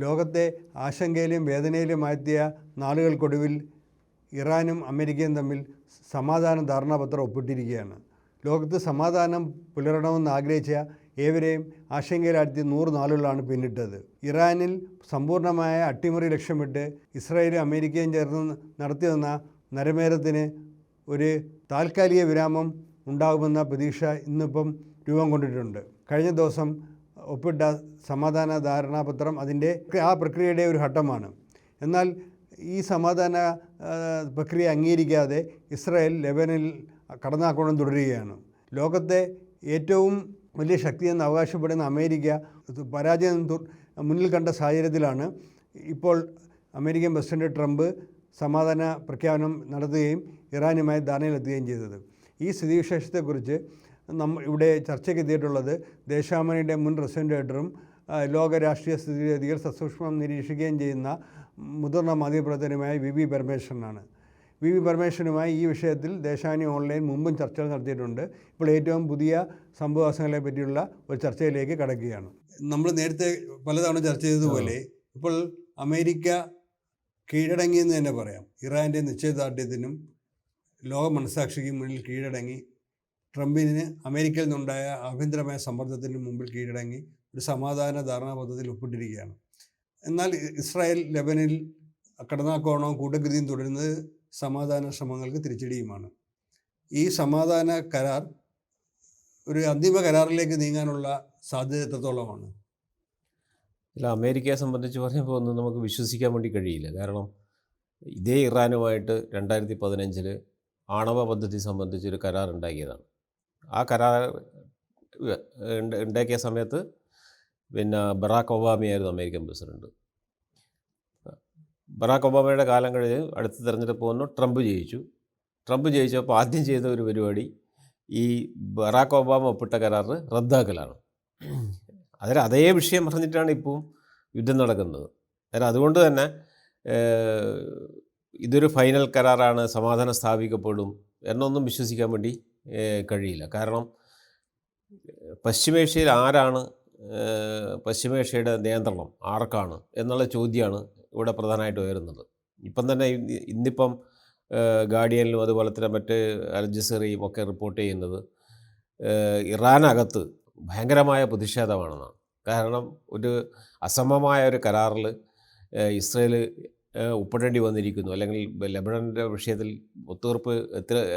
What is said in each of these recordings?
ലോകത്തെ ആശങ്കയിലും വേദനയിലും ആഴ്ത്തിയ നാളുകൾക്കൊടുവിൽ ഇറാനും അമേരിക്കയും തമ്മിൽ സമാധാന ധാരണാപത്രം ഒപ്പിട്ടിരിക്കുകയാണ്. ലോകത്ത് സമാധാനം പുലരണമെന്ന് ആഗ്രഹിച്ച ഏവരെയും ആശങ്കയിലാഴ്ത്തി 100 നാളുകളാണ് പിന്നിട്ടത്. ഇറാനിൽ സമ്പൂർണ്ണമായ അട്ടിമറി ലക്ഷ്യമിട്ട് ഇസ്രായേലും അമേരിക്കയും ചേർന്ന് നടത്തിവന്ന നരമേധത്തിന് ഒരു താൽക്കാലിക വിരാമം ഉണ്ടാകുമെന്ന പ്രതീക്ഷ ഇന്നിപ്പം രൂപം കൊണ്ടിട്ടുണ്ട്. കഴിഞ്ഞ ദിവസം ഒപ്പിട്ട സമാധാന ധാരണാപത്രം അതിൻ്റെ ആ പ്രക്രിയയുടെ ഒരു ഘട്ടമാണ്. എന്നാൽ ഈ സമാധാന പ്രക്രിയ അംഗീകരിക്കാതെ ഇസ്രായേൽ ലെബനനിൽ കടന്നാക്രമണം തുടരുകയാണ്. ലോകത്തെ ഏറ്റവും വലിയ ശക്തിയെന്ന് അവകാശപ്പെടുന്ന അമേരിക്ക പരാജയം മുന്നിൽ കണ്ട സാഹചര്യത്തിലാണ് ഇപ്പോൾ അമേരിക്കൻ പ്രസിഡന്റ് ട്രംപ് സമാധാന പ്രഖ്യാപനം നടത്തുകയും ഇറാനുമായി ധാരണയിലെത്തുകയും ചെയ്തത്. ഈ സ്ഥിതിവിശേഷത്തെക്കുറിച്ച് ഇവിടെ ചർച്ചയ്ക്ക് എത്തിയിട്ടുള്ളത് ദേശാഭിമാനിയുടെ മുൻ റെസിഡൻ്റ് എഡിറ്ററും ലോക രാഷ്ട്രീയ സ്ഥിതിഗതികൾ സസൂക്ഷ്മം നിരീക്ഷിക്കുകയും ചെയ്യുന്ന മുതിർന്ന മാധ്യമപ്രവർത്തകനുമായ വി പരമേശ്വരനാണ്. വി പരമേശ്വരനുമായി ഈ വിഷയത്തിൽ ദേശാഭിമാനി ഓൺലൈൻ മുമ്പും ചർച്ചകൾ നടത്തിയിട്ടുണ്ട്. ഇപ്പോൾ ഏറ്റവും പുതിയ സംഭവവാസങ്ങളെ പറ്റിയുള്ള ഒരു ചർച്ചയിലേക്ക് കടക്കുകയാണ്. നമ്മൾ നേരത്തെ പലതവണ ചർച്ച ചെയ്തതുപോലെ ഇപ്പോൾ അമേരിക്ക കീഴടങ്ങിയെന്ന് തന്നെ പറയാം. ഇറാൻ്റെ നിശ്ചയദാർഢ്യത്തിനും ലോക മനസ്സാക്ഷിക്കും മുന്നിൽ കീഴടങ്ങി, ട്രംപിന് അമേരിക്കയിൽ നിന്നുണ്ടായ ആഭ്യന്തരമായ സമ്മർദ്ദത്തിന് മുമ്പിൽ കീഴടങ്ങി ഒരു സമാധാന ധാരണാപത്രത്തിൽ ഒപ്പിട്ടിരിക്കുകയാണ്. എന്നാൽ ഇസ്രായേൽ ലെബനിൽ കടന്നാക്രമണവും കൂട്ടഗതിയും തുടരുന്നത് സമാധാന ശ്രമങ്ങൾക്ക് തിരിച്ചടിയുമാണ്. ഈ സമാധാന കരാർ ഒരു അന്തിമ കരാറിലേക്ക് നീങ്ങാനുള്ള സാധ്യത എത്രത്തോളമാണ്? ഇല്ല, അമേരിക്കയെ സംബന്ധിച്ച് പറയുമ്പോൾ ഒന്നും നമുക്ക് വിശ്വസിക്കാൻ വേണ്ടി കഴിയില്ല. കാരണം ഇതേ ഇറാനുമായിട്ട് 2015 ആണവ പദ്ധതി സംബന്ധിച്ചൊരു കരാർ ഉണ്ടാക്കിയതാണ്. ആ കരാർ ഉണ്ടാക്കിയ സമയത്ത് ബറാക്ക് ഒബാമയായിരുന്നു അമേരിക്കൻ പ്രസിഡന്റ്. ബറാക്ക് ഒബാമയുടെ കാലം കഴിഞ്ഞ് അടുത്ത തെരഞ്ഞെടുപ്പ് വന്നു, ട്രംപ് ജയിച്ചു. ട്രംപ് ജയിച്ചപ്പോൾ ആദ്യം ചെയ്ത ഒരു പരിപാടി ഈ ബറാക്ക് ഒബാമ ഒപ്പിട്ട കരാർ റദ്ദാക്കലാണ്. അതേ വിഷയം പറഞ്ഞിട്ടാണ് ഇപ്പോൾ യുദ്ധം നടക്കുന്നത്. അതുകൊണ്ട് തന്നെ ഇതൊരു ഫൈനൽ കരാറാണ്, സമാധാനം സ്ഥാപിക്കപ്പെടും എന്നൊന്നും വിശ്വസിക്കാൻ വേണ്ടി കഴിയില്ല. കാരണം പശ്ചിമേഷ്യയിൽ ആരാണ്, പശ്ചിമേഷ്യയുടെ നിയന്ത്രണം ആർക്കാണ് എന്നുള്ള ചോദ്യമാണ് ഇവിടെ പ്രധാനമായിട്ട് ഉയരുന്നത്. ഇപ്പം തന്നെ ഇന്നിപ്പം ഗാർഡിയനിലും അതുപോലെ തന്നെ മറ്റ് അൽ ജസീറയും ഒക്കെ റിപ്പോർട്ട് ചെയ്യുന്നത് ഇറാനകത്ത് ഭയങ്കരമായ പ്രതിഷേധമാണെന്നാണ്. കാരണം ഒരു അസമമായ ഒരു കരാറിൽ ഇസ്രയേൽ ഒപ്പിടേണ്ടി വന്നിരിക്കുന്നു, അല്ലെങ്കിൽ ലെബനൻ്റെ വിഷയത്തിൽ ഒത്തുതീർപ്പ്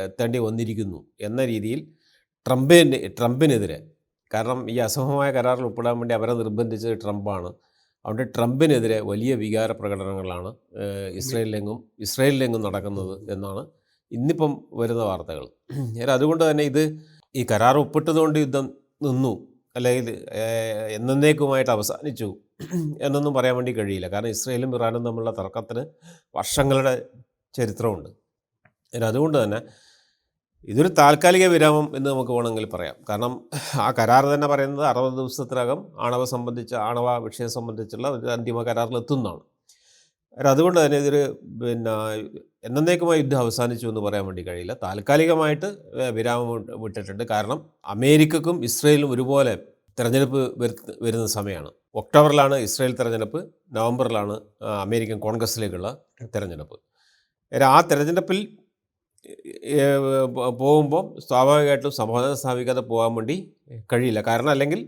എത്തേണ്ടി വന്നിരിക്കുന്നു എന്ന രീതിയിൽ ട്രംപിനെതിരെ, കാരണം ഈ അസമമായ കരാറിൽ ഒപ്പിടാൻ വേണ്ടി അവരെ നിർബന്ധിച്ചത് ട്രംപാണ്. അതുകൊണ്ട് ട്രംപിനെതിരെ വലിയ വികാര പ്രകടനങ്ങളാണ് ഇസ്രയേലിലെങ്ങും നടക്കുന്നത് എന്നാണ് ഇന്നിപ്പം വരുന്ന വാർത്തകൾ. അതുകൊണ്ട് തന്നെ ഈ കരാർ ഒപ്പിട്ടതുകൊണ്ട് യുദ്ധം നിന്നു അല്ലെങ്കിൽ എന്നേക്കുമായിട്ട് അവസാനിച്ചു എന്നൊന്നും പറയാൻ വേണ്ടി കഴിയില്ല. കാരണം ഇസ്രയേലും ഇറാനും തമ്മിലുള്ള തർക്കത്തിന് വർഷങ്ങളുടെ ചരിത്രമുണ്ട്. അതുകൊണ്ട് തന്നെ ഇതൊരു താൽക്കാലിക വിരാമം എന്ന് നമുക്ക് വേണമെങ്കിൽ പറയാം. കാരണം ആ കരാർ തന്നെ പറയുന്നത് 60 ദിവസത്തിനകം ആണവ വിഷയം സംബന്ധിച്ചുള്ള ഒരു അന്തിമ കരാറിലെത്തുന്നതാണ്. അതുകൊണ്ട് തന്നെ ഇതൊരു എന്നേക്കുമായി യുദ്ധം അവസാനിച്ചു എന്ന് പറയാൻ വേണ്ടി കഴിയില്ല. താൽക്കാലികമായിട്ട് വിരാമം വിട്ടിട്ടുണ്ട്. കാരണം അമേരിക്കക്കും ഇസ്രയേലിനും ഒരുപോലെ തെരഞ്ഞെടുപ്പ് വരുന്ന സമയമാണ്. ഒക്ടോബറിലാണ് ഇസ്രയേൽ തെരഞ്ഞെടുപ്പ്, നവംബറിലാണ് അമേരിക്കൻ കോൺഗ്രസ്സിലേക്കുള്ള തെരഞ്ഞെടുപ്പ്. ആ തെരഞ്ഞെടുപ്പിൽ പോകുമ്പോൾ സ്വാഭാവികമായിട്ടും സമാധാനം സ്ഥാപിക്കാതെ പോകാൻ വേണ്ടി കഴിയില്ല. കാരണം അല്ലെങ്കിൽ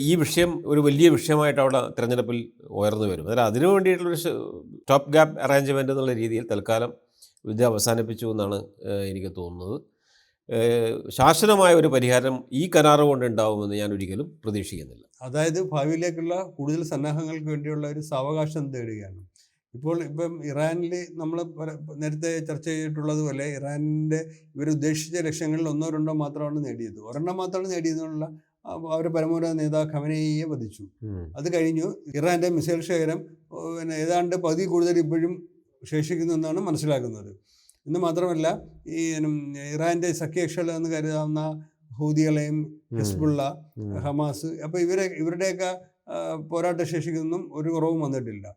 ഈ വിഷയം ഒരു വലിയ വിഷയമായിട്ട് അവിടെ തിരഞ്ഞെടുപ്പിൽ ഉയർന്നു വരും. അതിനു വേണ്ടിയിട്ടുള്ളൊരു സ്റ്റോപ്പ് ഗ്യാപ്പ് അറേഞ്ച്മെൻറ്റ് എന്നുള്ള രീതിയിൽ തൽക്കാലം യുദ്ധം അവസാനിപ്പിച്ചു എന്നാണ് എനിക്ക് തോന്നുന്നത്. ശാശ്വതമായ ഒരു പരിഹാരം ഈ കരാറ് കൊണ്ട് ഉണ്ടാവുമെന്ന് ഞാൻ ഒരിക്കലും പ്രതീക്ഷിക്കുന്നില്ല. അതായത് ഭാവിയിലേക്കുള്ള കൂടുതൽ സന്നാഹങ്ങൾക്ക് വേണ്ടിയുള്ള ഒരു സാവകാശം തേടുകയാണ്. ഇപ്പം ഇറാനിൽ നമ്മൾ നേരത്തെ ചർച്ച ചെയ്തിട്ടുള്ളതുപോലെ ഇറാനിൻ്റെ ഇവരുദ്ദേശിച്ച ലക്ഷ്യങ്ങളിൽ 1-2 മാത്രമാണ് നേടിയത്. ഒരെണ്ണം മാത്രമാണ് നേടിയതെന്നുള്ള അവരുടെ പരമോന്നത നേതാവ് ഖമനേയിയെ വധിച്ചു. അത് കഴിഞ്ഞു ഇറാൻ്റെ മിസൈൽ ശേഖരം ഏതാണ്ട് പകുതി കൂടുതൽ ഇപ്പോഴും ശേഷിക്കുന്നു എന്നാണ് മനസ്സിലാക്കുന്നത്. എന്ന് മാത്രമല്ല ഈ ഇറാൻ്റെ സഖ്യകക്ഷികൾ എന്ന് കരുതാവുന്ന ഹൂതികളെയും ഹിസ്ബുള്ള, ഹമാസ്, അപ്പോൾ ഇവരുടെയൊക്കെ പോരാട്ട ശേഷിക്കൊന്നും ഒരു കുറവും വന്നിട്ടില്ല.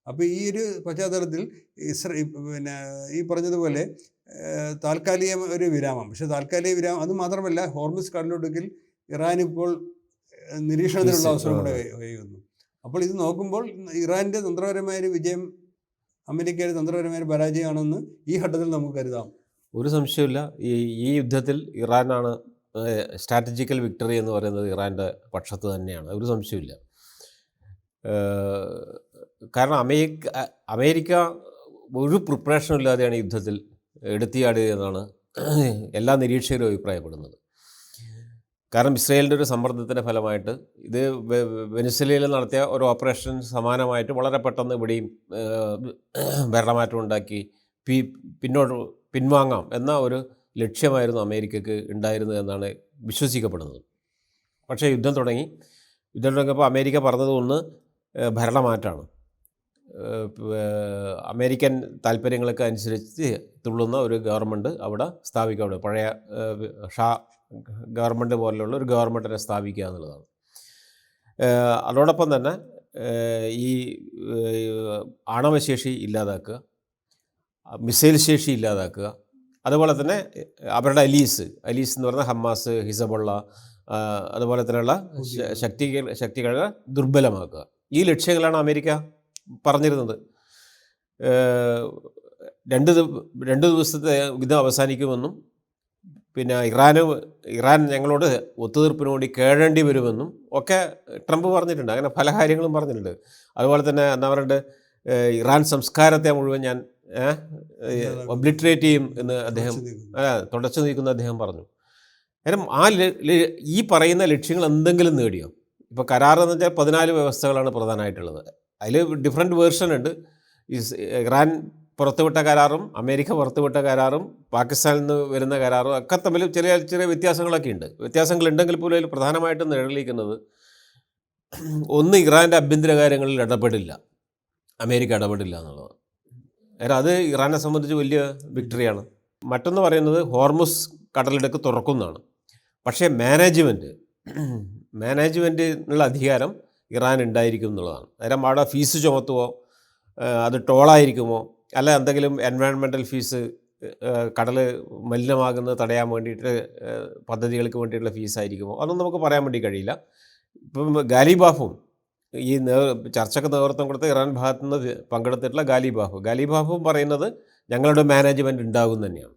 അപ്പോൾ ഈ ഒരു പശ്ചാത്തലത്തിൽ ഈ പറഞ്ഞതുപോലെ താൽക്കാലിക ഒരു വിരാമം, പക്ഷേ താൽക്കാലിക വിരാമം അത് മാത്രമല്ല, ഹോർമുസ് കടലിടുക്കിൽ ഇറാൻ ഇപ്പോൾ നിരീക്ഷണത്തിനുള്ള അവസരം കൂടെ വൈകുന്നു. അപ്പോൾ ഇത് നോക്കുമ്പോൾ ഇറാൻ്റെ തന്ത്രപരമായൊരു വിജയം അമേരിക്കയുടെ തന്ത്രപരമായ പരാജയമാണെന്ന് ഈ ഘട്ടത്തിൽ നമുക്ക് കരുതാം. ഒരു സംശയമില്ല. ഈ യുദ്ധത്തിൽ ഇറാനാണ് സ്ട്രാറ്റജിക്കൽ വിക്ടറി എന്ന് പറയുന്നത് ഇറാൻ്റെ പക്ഷത്ത് തന്നെയാണ്. ഒരു സംശയമില്ല. കാരണം അമേരിക്ക ഒരു പ്രിപ്പറേഷനും ഇല്ലാതെയാണ് യുദ്ധത്തിൽ എടുത്തിയാടിയതെന്നാണ് എല്ലാ നിരീക്ഷകരും അഭിപ്രായപ്പെടുന്നത്. കാരണം ഇസ്രയേലിൻ്റെ ഒരു സമ്മർദ്ദത്തിൻ്റെ ഫലമായിട്ട് ഇത് വെനിസ്വേലയിൽ നടത്തിയ ഒരു ഓപ്പറേഷൻ സമാനമായിട്ട് വളരെ പെട്ടെന്ന് ഇവിടെയും ഭരണമാറ്റം ഉണ്ടാക്കി പിൻവാങ്ങാം എന്ന ഒരു ലക്ഷ്യമായിരുന്നു അമേരിക്കക്ക് ഉണ്ടായിരുന്നത് എന്നാണ് വിശ്വസിക്കപ്പെടുന്നത്. പക്ഷേ യുദ്ധം തുടങ്ങിയപ്പോൾ അമേരിക്ക പറഞ്ഞത് ഒന്ന് ഭരണമാറ്റമാണ്. അമേരിക്കൻ താല്പര്യങ്ങൾക്ക് അനുസരിച്ച് തുള്ളുന്ന ഒരു ഗവൺമെൻറ് അവിടെ സ്ഥാപിക്കുക, പഴയ ഷാ ഗവൺമെൻറ് പോലെയുള്ള ഒരു ഗവൺമെൻറ്റിനെ സ്ഥാപിക്കുക എന്നുള്ളതാണ്. അതോടൊപ്പം തന്നെ ഈ ആണവശേഷി ഇല്ലാതാക്കുക, മിസൈൽ ശേഷി ഇല്ലാതാക്കുക, അതുപോലെ തന്നെ അവരുടെ അലീസ് എന്ന് പറഞ്ഞാൽ ഹമാസ്, ഹിസബുള്ള, അതുപോലെ തന്നെയുള്ള ശക്തികളെ ദുർബലമാക്കുക. ഈ ലക്ഷ്യങ്ങളാണ് അമേരിക്ക പറഞ്ഞിരുന്നത്. 2 ദിവസത്തെ യുദ്ധം അവസാനിക്കുമെന്നും പിന്നെ ഇറാൻ ഞങ്ങളോട് ഒത്തുതീർപ്പിന് വേണ്ടി കേഴേണ്ടി വരുമെന്നും ഒക്കെ ട്രംപ് പറഞ്ഞിട്ടുണ്ട്. അങ്ങനെ പല കാര്യങ്ങളും പറഞ്ഞിട്ടുണ്ട്. അതുപോലെ തന്നെ എന്താ പറയുക, ഇറാൻ സംസ്കാരത്തെ മുഴുവൻ ഞാൻ ഒബ്ലിട്രേറ്റ് ചെയ്യും എന്ന് അദ്ദേഹം തുടച്ചു നീക്കുന്ന അദ്ദേഹം പറഞ്ഞു. കാരണം ഈ പറയുന്ന ലക്ഷ്യങ്ങൾ എന്തെങ്കിലും നേടിയോ? ഇപ്പോൾ കരാർ എന്ന് വെച്ചാൽ 14 വ്യവസ്ഥകളാണ് പ്രധാനമായിട്ടുള്ളത്. അതിൽ ഡിഫറെൻറ്റ് വേർഷൻ ഉണ്ട്. ഇറാൻ പുറത്തുവിട്ട കരാറും അമേരിക്ക പുറത്തുവിട്ട കരാറും പാകിസ്ഥാനിൽ നിന്ന് വരുന്ന കരാറും ഒക്കെ തമ്മിൽ ചെറിയ വ്യത്യാസങ്ങളൊക്കെ ഉണ്ട്. വ്യത്യാസങ്ങളുണ്ടെങ്കിൽ പോലും അതിൽ പ്രധാനമായിട്ടും നിഴലിക്കുന്നത് ഒന്ന്, ഇറാൻ്റെ ആഭ്യന്തര കാര്യങ്ങളിൽ അമേരിക്ക ഇടപെടില്ല എന്നുള്ളത്. കാരണം അത് ഇറാനെ സംബന്ധിച്ച് വലിയ വിക്ടറിയാണ്. മറ്റൊന്ന് പറയുന്നത് ഹോർമുസ് കടലിടുക്ക് തുറക്കുന്നതാണ്. പക്ഷേ മാനേജ്മെൻറ്റിനുള്ള അധികാരം ഇറാൻ ഉണ്ടായിരിക്കും എന്നുള്ളതാണ്. നേരം അവിടെ ഫീസ് ചുമത്തുമോ, അത് ടോളായിരിക്കുമോ, അല്ല എന്തെങ്കിലും എൻവയോൺമെൻറ്റൽ ഫീസ്, കടൽ മലിനമാകുന്നത് തടയാൻ വേണ്ടിയിട്ട് പദ്ധതികൾക്ക് വേണ്ടിയിട്ടുള്ള ഫീസായിരിക്കുമോ, അതൊന്നും നമുക്ക് പറയാൻ വേണ്ടി കഴിയില്ല. ഇപ്പം ഗാലിബാഫും ഈ ചർച്ചയ്ക്ക് നേതൃത്വം കൊടുത്ത ഇറാൻ ഭാഗത്തു നിന്ന് പങ്കെടുത്തിട്ടുള്ള ഗാലിബാഫും പറയുന്നത് ഞങ്ങളുടെ മാനേജ്മെൻറ്റ് ഉണ്ടാകും തന്നെയാണ്.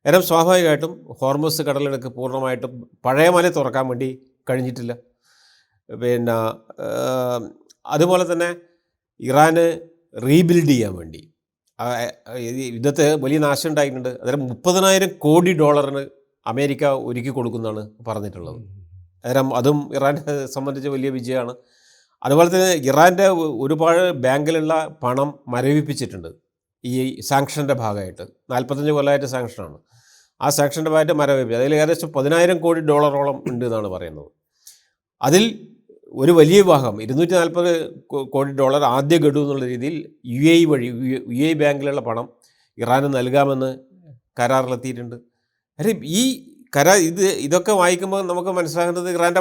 കാരണം സ്വാഭാവികമായിട്ടും ഹോർമുസ് കടലിടുക്ക് പൂർണ്ണമായിട്ടും പഴയ പോലെ തുറക്കാൻ വേണ്ടി കഴിഞ്ഞിട്ടില്ല. പിന്നെ അതുപോലെ തന്നെ ഇറാന് റീബിൽഡ് ചെയ്യാൻ വേണ്ടി യുദ്ധത്തെ വലിയ നാശം ഉണ്ടായിട്ടുണ്ട്. അന്നേരം $30,000 കോടി അമേരിക്ക ഒരുക്കി കൊടുക്കുന്നതാണ് പറഞ്ഞിട്ടുള്ളത്. അന്നേരം അതും ഇറാനെ സംബന്ധിച്ച് വലിയ വിജയമാണ്. അതുപോലെ തന്നെ ഇറാൻ്റെ ഒരുപാട് ബാങ്കിലുള്ള പണം മരവിപ്പിച്ചിട്ടുണ്ട് ഈ സാങ്ഷൻ്റെ ഭാഗമായിട്ട്. 45 കൊല്ലമായിട്ട് സാങ്ഷനാണ്. ആ സാങ്ഷൻ്റെ ഭാഗമായിട്ട് മരവിപ്പിച്ചു. അതിൽ ഏകദേശം $10,000 കോടി ഉണ്ട് എന്നാണ് പറയുന്നത്. അതിൽ ഒരു വലിയ ഭാഗം $240 കോടി ആദ്യ ഗഡു എന്നുള്ള രീതിയിൽ UAE ബാങ്കിലുള്ള പണം ഇറാന് നൽകാമെന്ന് കരാറിലെത്തിയിട്ടുണ്ട്. കാര്യം ഈ ഇതൊക്കെ വായിക്കുമ്പോൾ നമുക്ക് മനസ്സിലാകുന്നത് ഇറാൻ്റെ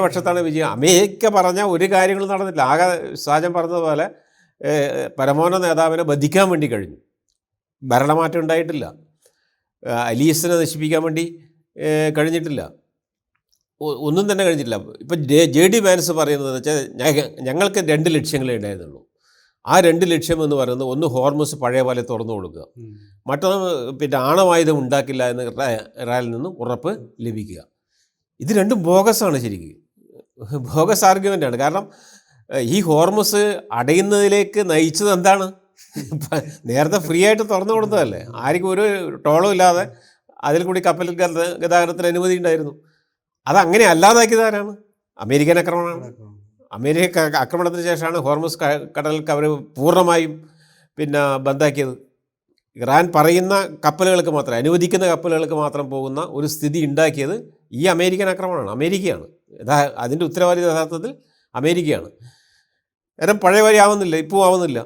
പക്ഷത്താണ് വിജയം. അമേരിക്ക പറഞ്ഞ ഒരു കാര്യങ്ങളും നടന്നില്ല. ആകെ സാജൻ പറഞ്ഞതുപോലെ പരമോന്നത നേതാവിനെ വധിക്കാൻ വേണ്ടി കഴിഞ്ഞു. ഭരണമാറ്റം ഉണ്ടായിട്ടില്ല. അലീസിനെ നശിപ്പിക്കാൻ വേണ്ടി കഴിഞ്ഞിട്ടില്ല. ഒന്നും തന്നെ കഴിഞ്ഞിട്ടില്ല. ഇപ്പം JD വാൻസ് പറയുന്നത് വെച്ചാൽ ഞങ്ങൾക്ക് 2 ലക്ഷ്യങ്ങളേ ഉണ്ടായിരുന്നുള്ളൂ. ആ 2 ലക്ഷ്യം എന്ന് പറയുന്നത് ഒന്ന് ഹോർമുസ് പഴയ പോലെ തുറന്നു കൊടുക്കുക, മറ്റൊന്ന് പിന്നെ ആണവായുധം ഉണ്ടാക്കില്ല എന്ന് ഇറാനിൽ നിന്നും ഉറപ്പ് ലഭിക്കുക. ഇത് രണ്ടും ബോഗസാണ്, ശരിക്കും ബോഗസ് ആർഗ്യുമെൻ്റാണ്. കാരണം ഈ ഹോർമുസ് അടയുന്നതിലേക്ക് നയിച്ചത് എന്താണ്? നേരത്തെ ഫ്രീ ആയിട്ട് തുറന്നു കൊടുത്തതല്ലേ, ആർക്കും ഒരു ടോളും ഇല്ലാതെ അതിൽ കൂടി കപ്പൽ ഗതാഗതത്തിന് അനുമതി ഉണ്ടായിരുന്നു. അതങ്ങനെ അല്ലാതാക്കിയതാരാണ്? അമേരിക്കൻ ആക്രമണമാണ്. അമേരിക്ക ആക്രമണത്തിന് ശേഷമാണ് ഹോർമുസ് കടലിൽ അവർ പൂർണ്ണമായും ബന്ധാക്കിയത്. ഇറാൻ പറയുന്ന കപ്പലുകൾക്ക് മാത്രം, അനുവദിക്കുന്ന കപ്പലുകൾക്ക് മാത്രം പോകുന്ന ഒരു സ്ഥിതി ഉണ്ടാക്കിയത് ഈ അമേരിക്കൻ ആക്രമണമാണ്, അമേരിക്കയാണ്. അതിൻ്റെ ഉത്തരവാദിത്വ യഥാർത്ഥത്തിൽ അമേരിക്കയാണ്. നേരം പഴയ വരി ആവുന്നില്ല, ഇപ്പോൾ ആവുന്നില്ല.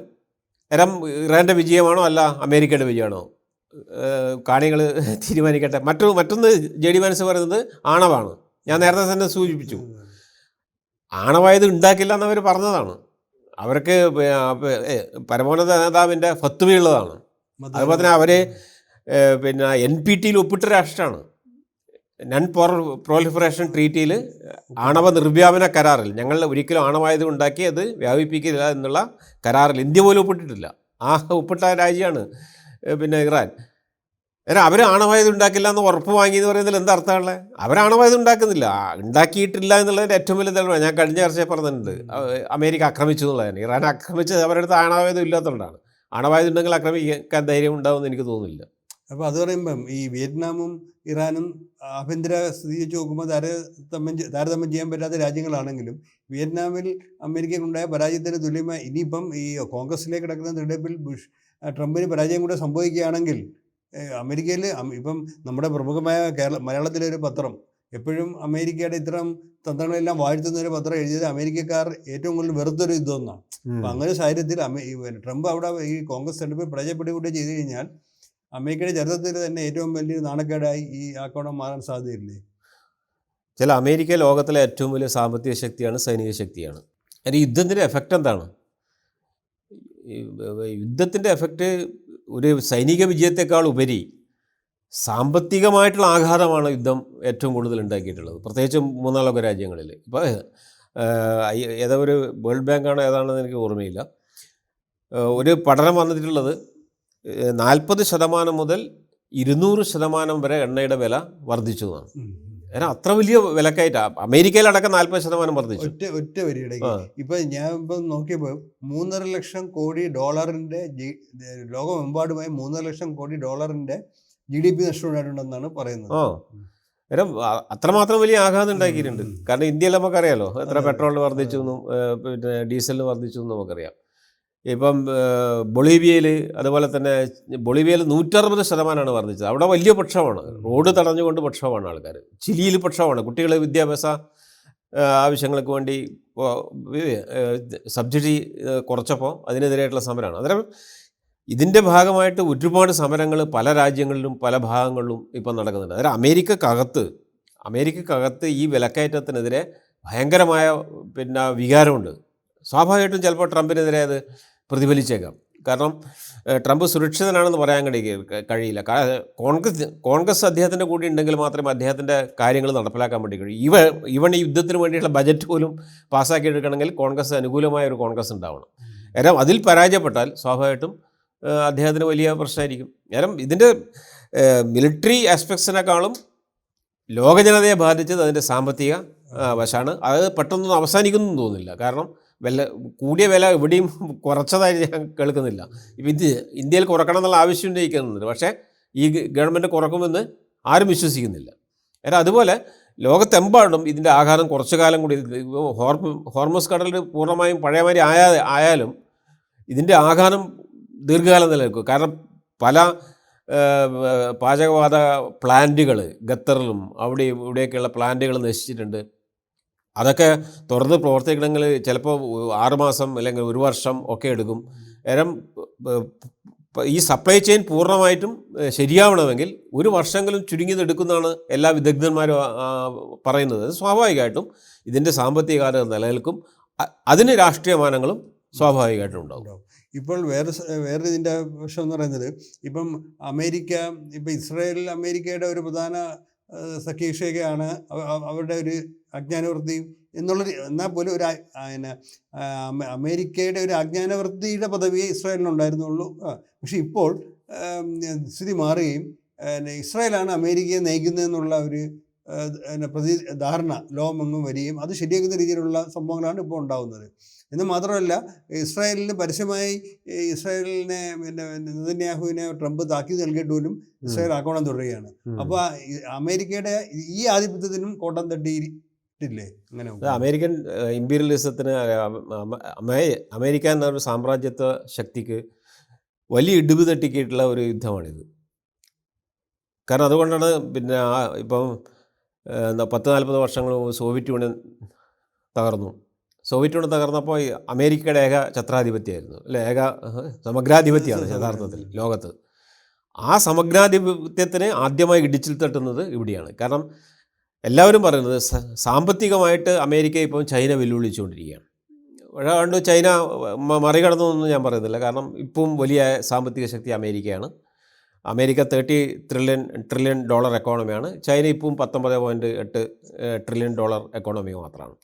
നേരം ഇറാൻ്റെ വിജയമാണോ അല്ല അമേരിക്കയുടെ വിജയമാണോ കാണികൾ തീരുമാനിക്കട്ടെ. മറ്റൊന്ന് JD വാൻസ് പറയുന്നത് ആണവാണ്. ഞാൻ നേരത്തെ തന്നെ സൂചിപ്പിച്ചു, ആണവായുധം ഉണ്ടാക്കില്ല എന്നവർ പറഞ്ഞതാണ്. അവർക്ക് പരമോന്നത നേതാവിൻ്റെ ഫത്വയുള്ളതാണ്. അതുപോലെ തന്നെ അവർ NPTയിൽ ഒപ്പിട്ട രാഷ്ട്രമാണ്. നൺ പ്രോലിഫറേഷൻ ട്രീറ്റിയിൽ ആണവ നിർവ്യാപന കരാറിൽ ഞങ്ങൾ ഒരിക്കലും ആണവായുധം ഉണ്ടാക്കി അത് വ്യാപിപ്പിക്കില്ല എന്നുള്ള കരാറിൽ ഇന്ത്യ പോലും ഒപ്പിട്ടിട്ടില്ല. ആ ഒപ്പിട്ട രാജ്യമാണ് പിന്നെ ഇറാൻ. കാരണം അവർ ആണവായുധം ഉണ്ടാക്കില്ല എന്ന് ഉറപ്പ് വാങ്ങിയെന്ന് പറയുന്നതിൽ എന്താ അർത്ഥമുള്ളത്? അവർ ആണവായുധം ഉണ്ടാക്കുന്നില്ല, ഉണ്ടാക്കിയിട്ടില്ല എന്നുള്ളതിൻ്റെ ഏറ്റവും വലിയ തെളിവാണ്. ഞാൻ കഴിഞ്ഞ ചർച്ചയിൽ പറഞ്ഞിട്ടുണ്ട്, അമേരിക്ക ആക്രമിച്ചു എന്നുള്ളതാണ്. ഇറാൻ ആക്രമിച്ചത് അവരുടെ അടുത്ത് ആണവായുധം ഇല്ലാത്തതുകൊണ്ടാണ്. ആണവായുധം ഉണ്ടെങ്കിൽ ആക്രമിക്കാൻ ധൈര്യം ഉണ്ടാവുമെന്ന് എനിക്ക് തോന്നുന്നില്ല. അപ്പോൾ അത് പറയുമ്പം ഈ വിയറ്റ്നാമും ഇറാനും ആഭ്യന്തര സ്ഥിതി വെച്ച് നോക്കുമ്പോൾ താരതമ്യം ചെയ്യാൻ പറ്റാത്ത രാജ്യങ്ങളാണെങ്കിലും വിയറ്റ്നാമിൽ അമേരിക്കയ്ക്കുണ്ടായ പരാജയത്തിന് തുല്യമായി ഇനിയിപ്പം ഈ കോൺഗ്രസിലേക്ക് കിടക്കുന്ന തെരഞ്ഞെടുപ്പിൽ ട്രംപിന് പരാജയം കൂടെ സംഭവിക്കുകയാണെങ്കിൽ അമേരിക്കയിൽ ഇപ്പം നമ്മുടെ പ്രമുഖമായ മലയാളത്തിലെ ഒരു പത്രം എപ്പോഴും അമേരിക്കയുടെ ഇത്തരം തന്ത്രങ്ങളെല്ലാം വാഴ്ത്തുന്ന ഒരു പത്രം എഴുതിയത് അമേരിക്കക്കാർ ഏറ്റവും കൂടുതൽ വെറുത്തൊരു യുദ്ധമെന്നാണ്. അപ്പം അങ്ങനെ സാഹചര്യത്തിൽ ട്രംപ് അവിടെ ഈ കോൺഗ്രസ് തെരഞ്ഞെടുപ്പിൽ പരാജയപ്പെടുകയും ചെയ്തു കഴിഞ്ഞാൽ അമേരിക്കയുടെ ചരിത്രത്തിൽ തന്നെ ഏറ്റവും വലിയൊരു നാണക്കേടായി ഈ ആക്രമണം മാറാൻ സാധ്യതയില്ലേ? ചില അമേരിക്ക ലോകത്തിലെ ഏറ്റവും വലിയ സാമ്പത്തിക ശക്തിയാണ്, സൈനിക ശക്തിയാണ്. അതിന് യുദ്ധത്തിൻ്റെ എഫക്റ്റ് എന്താണ്? യുദ്ധത്തിൻ്റെ എഫക്റ്റ് ഒരു സൈനിക വിജയത്തെക്കാൾ ഉപരി സാമ്പത്തികമായിട്ടുള്ള ആഘാതമാണ് യുദ്ധം ഏറ്റവും കൂടുതൽ ഉണ്ടാക്കിയിട്ടുള്ളത്, പ്രത്യേകിച്ച് മൂന്നാലോക രാജ്യങ്ങളിൽ. ഇപ്പോൾ ഏതോ ഒരു വേൾഡ് ബാങ്കാണോ ഏതാണെന്ന് എനിക്ക് ഓർമ്മയില്ല, ഒരു പഠനം വന്നിട്ടുള്ളത് 40% മുതൽ 200% വരെ എണ്ണയുടെ വില വർദ്ധിച്ചു എന്നാണ്. കാരണം അത്ര വലിയ വിലക്കയറ്റാണ്. അമേരിക്കയിലടക്കം 40% വർദ്ധിച്ചു. ഒറ്റ വരിയുടെ ഇപ്പൊ ഞാൻ ഇപ്പം നോക്കിയപ്പോൾ 3.5 ലക്ഷം കോടി ഡോളറിന്റെ ലോകമെമ്പാടുമായി 3.5 ലക്ഷം കോടി ഡോളറിന്റെ GDP നഷ്ടം ഉണ്ടായിട്ടുണ്ടെന്നാണ് പറയുന്നത്. കാരണം അത്രമാത്രം വലിയ ആഘാതം ഉണ്ടാക്കിയിട്ടുണ്ട്. കാരണം ഇന്ത്യയിൽ നമുക്കറിയാലോ എത്ര പെട്രോളിന് വർദ്ധിച്ചു എന്നും പിന്നെ ഡീസലിന് വർദ്ധിച്ചു എന്നും നമുക്കറിയാം. ഇപ്പം ബൊളീവിയയിൽ അതുപോലെ തന്നെ ബൊളീവിയയിൽ 160% വർദ്ധിച്ചത്. അവിടെ വലിയ പക്ഷമാണ്, റോഡ് തടഞ്ഞുകൊണ്ട് പക്ഷമാണ് ആൾക്കാർ. ചിലിയിൽ പക്ഷമാണ്, കുട്ടികളെ വിദ്യാഭ്യാസ ആവശ്യങ്ങൾക്ക് വേണ്ടി സബ്സിഡി കുറച്ചപ്പോൾ അതിനെതിരായിട്ടുള്ള സമരമാണ്. അന്നേരം ഇതിൻ്റെ ഭാഗമായിട്ട് ഒരുപാട് സമരങ്ങൾ പല രാജ്യങ്ങളിലും പല ഭാഗങ്ങളിലും ഇപ്പം നടക്കുന്നുണ്ട്. അന്നേരം അമേരിക്കക്കകത്ത് ഈ വിലക്കയറ്റത്തിനെതിരെ ഭയങ്കരമായ പിന്നെ വികാരമുണ്ട്. സ്വാഭാവികമായിട്ടും ചിലപ്പോൾ ട്രംപിനെതിരെ അത് പ്രതിഫലിച്ചേക്കാം. കാരണം ട്രംപ് സുരക്ഷിതനാണെന്ന് പറയാൻ കഴിയില്ല. കോൺഗ്രസ് അദ്ദേഹത്തിൻ്റെ കൂടി ഉണ്ടെങ്കിൽ മാത്രമേ അദ്ദേഹത്തിൻ്റെ കാര്യങ്ങൾ നടപ്പിലാക്കാൻ വേണ്ടി കഴിയൂ. ഇവൺ ഈ യുദ്ധത്തിന് വേണ്ടിയുള്ള ബജറ്റ് പോലും പാസ്സാക്കിയെടുക്കണമെങ്കിൽ കോൺഗ്രസ് അനുകൂലമായ ഒരു കോൺഗ്രസ് ഉണ്ടാവണം. കാരണം അതിൽ പരാജയപ്പെട്ടാൽ സ്വാഭാവികമായിട്ടും അദ്ദേഹത്തിന് വലിയ പ്രശ്നമായിരിക്കും. കാരണം ഇതിൻ്റെ മിലിറ്ററി ആസ്പെക്ട്സിനേക്കാളും ലോകജനതയെ ബാധിച്ചത് അതിൻ്റെ സാമ്പത്തിക വശമാണ്. അത് പെട്ടെന്നൊന്നും അവസാനിക്കുന്നു തോന്നുന്നില്ല. കാരണം കൂടിയ വില എവിടെയും കുറച്ചതായി ഞാൻ കേൾക്കുന്നില്ല. ഇപ്പം ഇന്ത്യയിൽ കുറക്കണം എന്നുള്ള ആവശ്യം ഉന്നയിക്കുന്നുണ്ട്. പക്ഷേ ഈ ഗവൺമെൻറ് കുറക്കുമെന്ന് ആരും വിശ്വസിക്കുന്നില്ല. കാരണം അതുപോലെ ലോകത്തെമ്പാടും ഇതിൻ്റെ ആഘാതം കുറച്ചു കാലം കൂടി ഹോർമസ് കടൽ പൂർണ്ണമായും പഴയമാതിരി ആയാലും ഇതിൻ്റെ ആഘാതം ദീർഘകാലം നിലനിൽക്കും. കാരണം പല പാചകവാത പ്ലാന്റുകൾ ഖത്തറിലും ഇവിടെയൊക്കെയുള്ള പ്ലാന്റുകൾ നശിച്ചിട്ടുണ്ട്. അതൊക്കെ തുറന്ന് പ്രവർത്തിക്കണമെങ്കിൽ ചിലപ്പോൾ 6 മാസം അല്ലെങ്കിൽ 1 വർഷം ഒക്കെ എടുക്കും. കാരണം ഈ സപ്ലൈ ചെയിൻ പൂർണ്ണമായിട്ടും ശരിയാവണമെങ്കിൽ 1 വർഷമെങ്കിലും ചുരുങ്ങിയതെടുക്കുന്നതാണ് എല്ലാ വിദഗ്ധന്മാരും പറയുന്നത്. സ്വാഭാവികമായിട്ടും ഇതിൻ്റെ സാമ്പത്തിക കാലം നിലനിൽക്കും. അതിന് രാഷ്ട്രീയ മാനങ്ങളും സ്വാഭാവികമായിട്ടും ഉണ്ടാകും. ഇപ്പോൾ വേറെ ഇതിൻ്റെ വശം എന്ന് പറയുന്നത്, ഇപ്പം ഇസ്രായേൽ അമേരിക്കയുടെ ഒരു പ്രധാന സഖ്യകക്ഷിയൊക്കെയാണ്. അവരുടെ ഒരു അജ്ഞാനവൃത്തി എന്നാൽ പോലും ഒരു അമേരിക്കയുടെ ഒരു അജ്ഞാനവൃത്തിയുടെ പദവിയെ ഇസ്രായേലിനുണ്ടായിരുന്നുള്ളൂ. പക്ഷെ ഇപ്പോൾ സ്ഥിതി മാറുകയും ഇസ്രായേലാണ് അമേരിക്കയെ നയിക്കുന്നതെന്നുള്ള ഒരു ധാരണ ലോകമെങ്ങും വരികയും അത് ശരിയാക്കുന്ന രീതിയിലുള്ള സംഭവങ്ങളാണ് ഇപ്പോൾ ഉണ്ടാകുന്നത്. എന്ന് മാത്രമല്ല, ഇസ്രായേലിന് പരസ്യമായി ഇസ്രായേലിനെ നെതന്യാഹുവിനെ ട്രംപ് താക്കീത് നൽകിയിട്ട് പോലും ഇസ്രായേൽ ആക്രമണം തുടരുകയാണ്. അപ്പോൾ അമേരിക്കയുടെ ഈ ആധിപത്യത്തിനും കോട്ടം തട്ടിയിട്ടില്ലേ? അങ്ങനെ അമേരിക്കൻ ഇമ്പീരിയലിസത്തിന് അമേരിക്ക എന്നൊരു സാമ്രാജ്യത്വ ശക്തിക്ക് വലിയ ഇടിവ് തട്ടിക്കിയിട്ടുള്ള ഒരു യുദ്ധമാണിത്. കാരണം അതുകൊണ്ടാണ് പിന്നെ ഇപ്പം 10-40 വർഷങ്ങൾ സോവിയറ്റ് യൂണിയൻ തകർന്നു. സോവിയറ്റ് യൂണിയൻ തകർന്നപ്പോൾ അമേരിക്കയുടെ ഏക ഛത്രാധിപത്യമായിരുന്നു, അല്ലെ? ഏക സമഗ്രാധിപത്യമാണ് യഥാർത്ഥത്തിൽ ലോകത്ത്. ആ സമഗ്രാധിപത്യത്തിന് ആദ്യമായി ഇടിച്ചിൽ തട്ടുന്നത് ഇവിടെയാണ്. കാരണം എല്ലാവരും പറയുന്നത് സാമ്പത്തികമായിട്ട് അമേരിക്ക ഇപ്പം ചൈന വെല്ലുവിളിച്ചുകൊണ്ടിരിക്കുകയാണ്. അതുകൊണ്ട് ചൈന മറികടന്നൊന്നും ഞാൻ പറയുന്നില്ല. കാരണം ഇപ്പം വലിയ സാമ്പത്തിക ശക്തി അമേരിക്കയാണ്. അമേരിക്ക ട്രില്യൺ ഡോളർ എക്കോണമിയാണ്. ചൈന ഇപ്പം 19.8 ട്രില്യൺ ഡോളർ എക്കോണമി മാത്രമാണ്.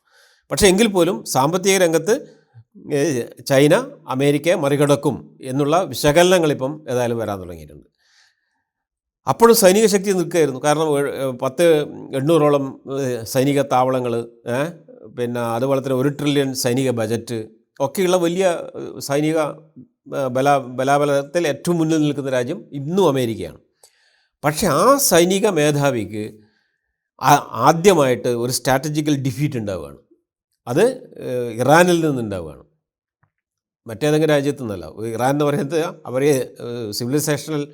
പക്ഷേ എങ്കിൽ പോലും സാമ്പത്തിക രംഗത്ത് ചൈന അമേരിക്കയെ മറികടക്കും എന്നുള്ള വിശകലനങ്ങളിപ്പം ഏതായാലും വരാൻ തുടങ്ങിയിട്ടുണ്ട്. അപ്പോഴും സൈനിക ശക്തി നിൽക്കുകയായിരുന്നു. കാരണം 800ഓളം സൈനിക താവളങ്ങൾ, പിന്നെ അതുപോലെ തന്നെ 1 ട്രില്യൺ സൈനിക ബജറ്റ് ഒക്കെയുള്ള വലിയ സൈനിക ബലാബലത്തിൽ ഏറ്റവും മുന്നിൽ നിൽക്കുന്ന രാജ്യം ഇന്നും അമേരിക്കയാണ്. പക്ഷേ ആ സൈനിക മേധാവിക്ക് ആദ്യമായിട്ട് ഒരു സ്ട്രാറ്റജിക്കൽ ഡിഫീറ്റ് ഉണ്ടാവുകയാണ്. അത് ഇറാനിൽ നിന്നുണ്ടാവുകയാണ്, മറ്റേതെങ്കിലും രാജ്യത്തു നിന്നല്ല. ഇറാൻ എന്ന് പറയുന്നത് അവർ സിവിലൈസേഷണൽ